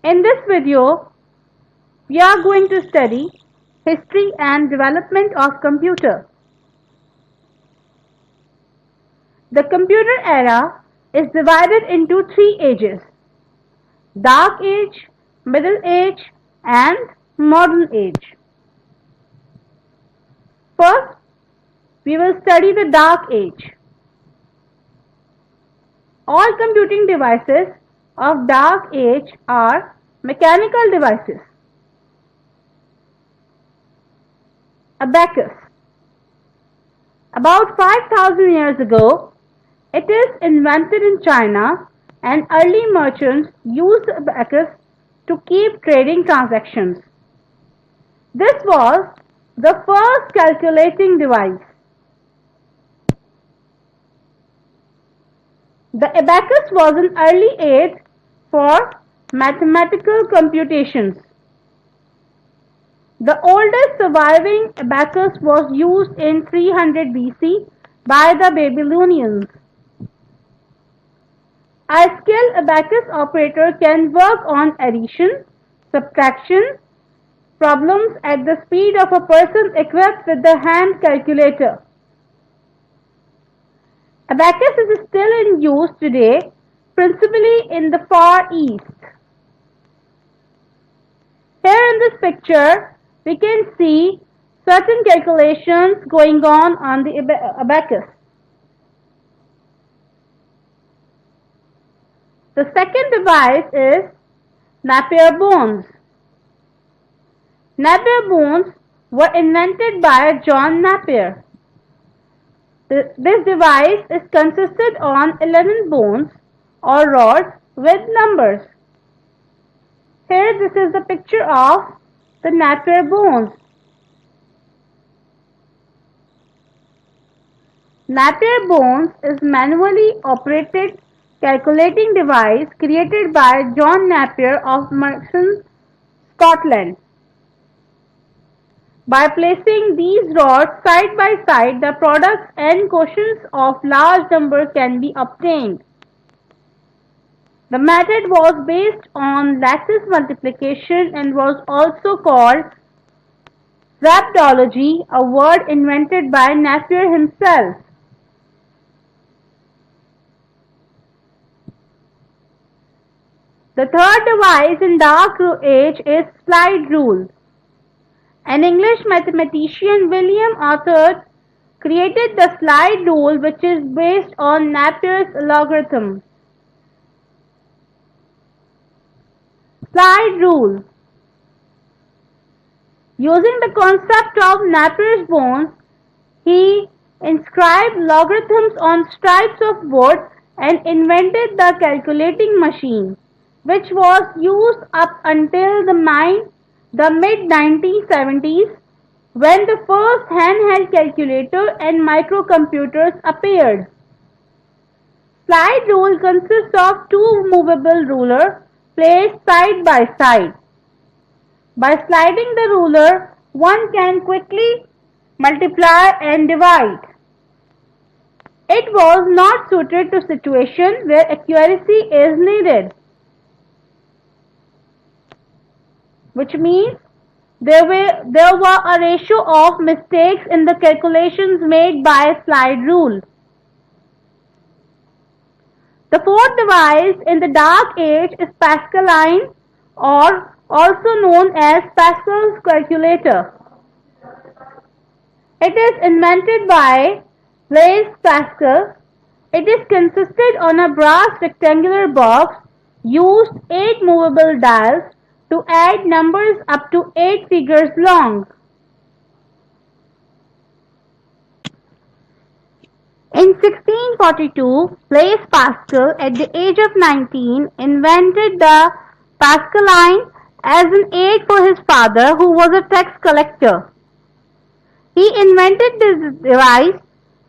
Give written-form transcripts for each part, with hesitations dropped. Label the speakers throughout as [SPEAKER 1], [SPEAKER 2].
[SPEAKER 1] In this video, we are going to study history and development of computer. The computer era is divided into three ages: Dark Age, Middle Age, and Modern Age. First, we will study the Dark Age. All computing devices of Dark Age are mechanical devices. Abacus. About 5,000 years ago, it is invented in China, and early merchants used the abacus to keep trading transactions. This was the first calculating device. The abacus was an early aid for mathematical computations. The oldest surviving abacus was used in 300 BC by the Babylonians. A skilled abacus operator can work on addition, subtraction problems at the speed of a person equipped with the hand calculator. Abacus is still in use today, principally in the Far East. Here in this picture, we can see certain calculations going on the abacus. The second device is Napier bones. Napier bones were invented by John Napier. This device is consisted on 11 bones or rods with numbers. Here this is the picture of the Napier bones. Napier bones is manually operated calculating device created by John Napier of Merton, Scotland. By placing these rods side by side, the products and quotients of large numbers can be obtained. The method was based on lattice multiplication and was also called rhabdology, a word invented by Napier himself. The third device in Dark Age is slide rule. An English mathematician, William Arthur, created the slide rule, which is based on Napier's logarithm. Slide rule. Using the concept of Napier's bones, he inscribed logarithms on strips of wood and invented the calculating machine, which was used up until the mid-1970s, when the first handheld calculator and microcomputers appeared. Slide rule consists of two movable rulers placed side by side. By sliding the ruler, one can quickly multiply and divide. It was not suited to situations where accuracy is needed, which means there were a ratio of mistakes in the calculations made by slide rule. The fourth device in the Dark Age is Pascaline, or also known as Pascal's calculator. It is invented by Blaise Pascal. It is consisted on a brass rectangular box, used 8 movable dials to add numbers up to 8 figures long. In 1642, Blaise Pascal, at the age of 19, invented the Pascaline as an aid for his father, who was a tax collector. He invented this device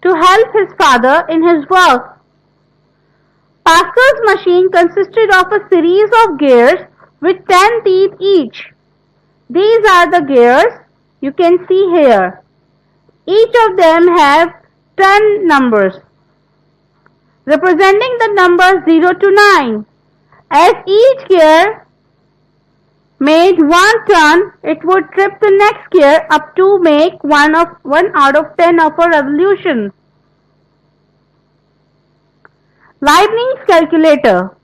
[SPEAKER 1] to help his father in his work. Pascal's machine consisted of a series of gears with 10 teeth each. These are the gears you can see here. Each of them have 10 numbers, representing the numbers 0 to 9. As each gear made one turn, it would trip the next gear up to make 1 out of 10 of a revolution. Leibniz calculator.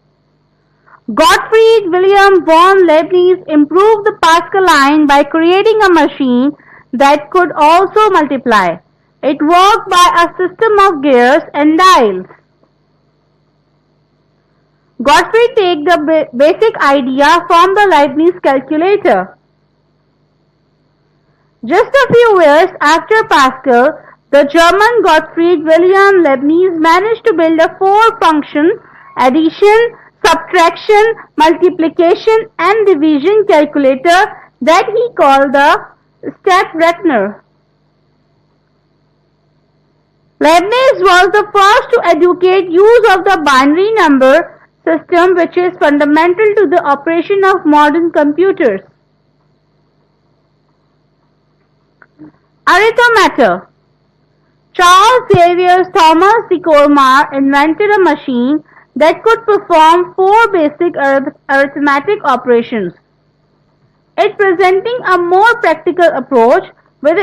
[SPEAKER 1] Gottfried Wilhelm von Leibniz improved the Pascaline by creating a machine that could also multiply. It worked by a system of gears and dials. Gottfried took the basic idea from the Leibniz calculator. Just a few years after Pascal, the German Gottfried Wilhelm Leibniz managed to build a four-function addition, subtraction, multiplication and division calculator that he called the Step-Rechner. Leibniz was the first to educate use of the binary number system, which is fundamental to the operation of modern computers. Arithmetic. Charles Xavier Thomas de Colmar invented a machine that could perform four basic arithmetic operations. It presenting a more practical approach with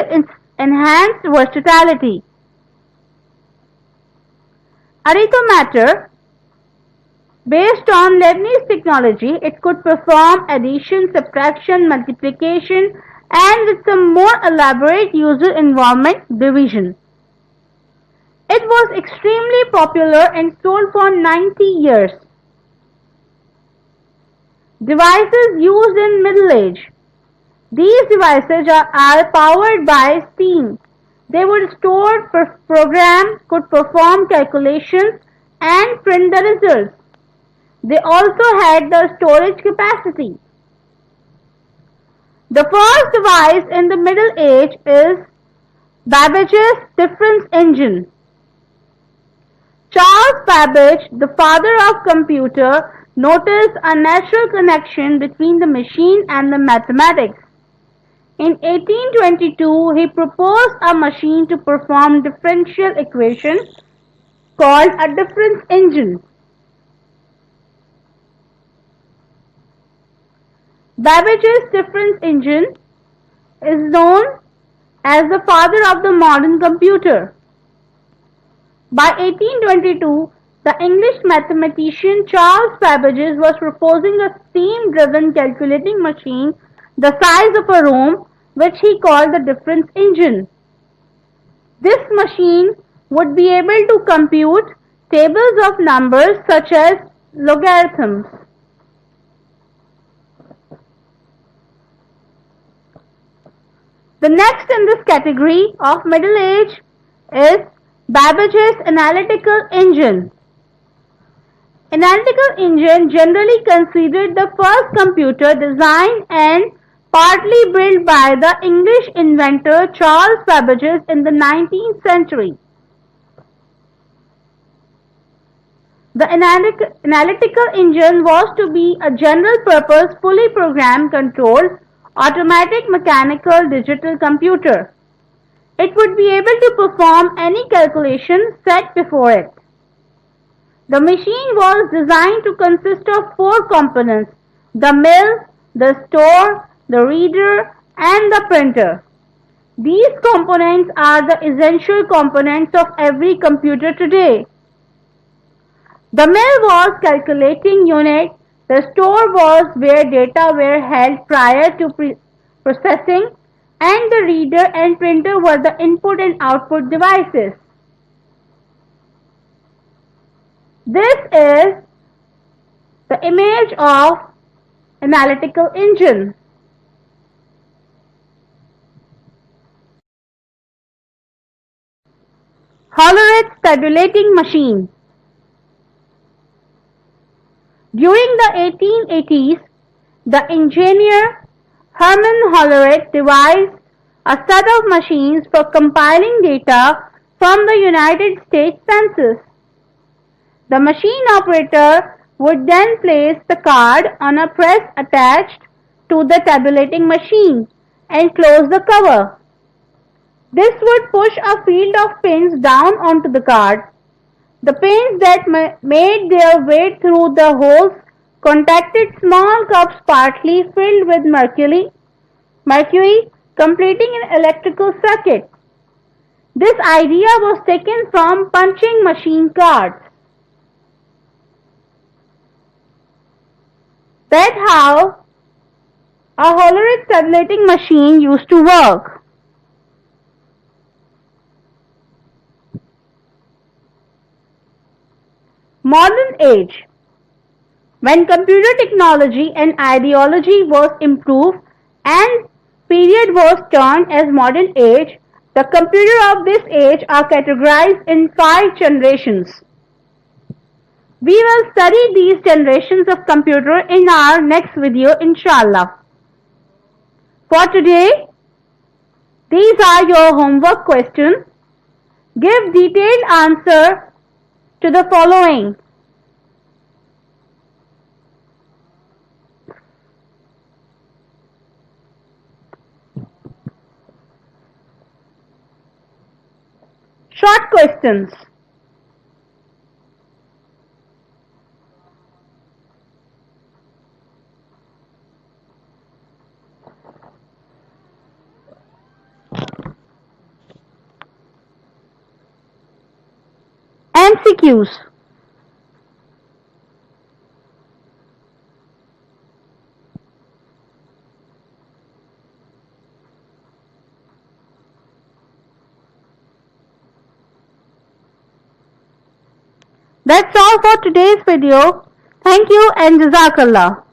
[SPEAKER 1] enhanced versatility. Arithmetic. Based on Leibniz technology, it could perform addition, subtraction, multiplication, and with some more elaborate user environment, division. It was extremely popular and sold for 90 years. Devices used in Middle Age. These devices are powered by steam. They would store programs, could perform calculations, and print the results. They also had the storage capacity. The first device in the Middle Age is Babbage's difference engine. Charles Babbage, the father of computer, noticed a natural connection between the machine and the mathematics. In 1822, he proposed a machine to perform differential equations called a difference engine. Babbage's difference engine is known as the father of the modern computer. By 1822, the English mathematician Charles Babbage was proposing a steam-driven calculating machine the size of a room, which he called the difference engine. This machine would be able to compute tables of numbers such as logarithms. The next in this category of Middle Age is Babbage's analytical engine. Analytical engine, generally considered the first computer designed and partly built by the English inventor Charles Babbage in the 19th century. The analytical engine was to be a general-purpose, fully programmed, controlled, automatic, mechanical, digital computer. It would be able to perform any calculation set before it. The machine was designed to consist of four components: the mill, the store, the reader, and the printer. These components are the essential components of every computer today. The mill was calculating unit, the store was where data were held prior to processing, and the reader and printer were the input and output devices. This is the image of analytical engine. Hollerith's tabulating machine. During the 1880s, the engineer Hermann Hollerith devised a set of machines for compiling data from the United States Census. The machine operator would then place the card on a press attached to the tabulating machine and close the cover. This would push a field of pins down onto the card. The pins that made their way through the holes contacted small cups partly filled with mercury completing an electrical circuit. This idea was taken from punching machine cards. That's how a Hollerith tabulating machine used to work. Modern age. When computer technology and ideology was improved and period was termed as modern age, the computer of this age are categorized in 5 generations. We will study these generations of computer in our next video inshallah. For today, these are your homework questions. Give detailed answer to the following. Short questions. MCQs. That's all for today's video. Thank you and Jazakallah.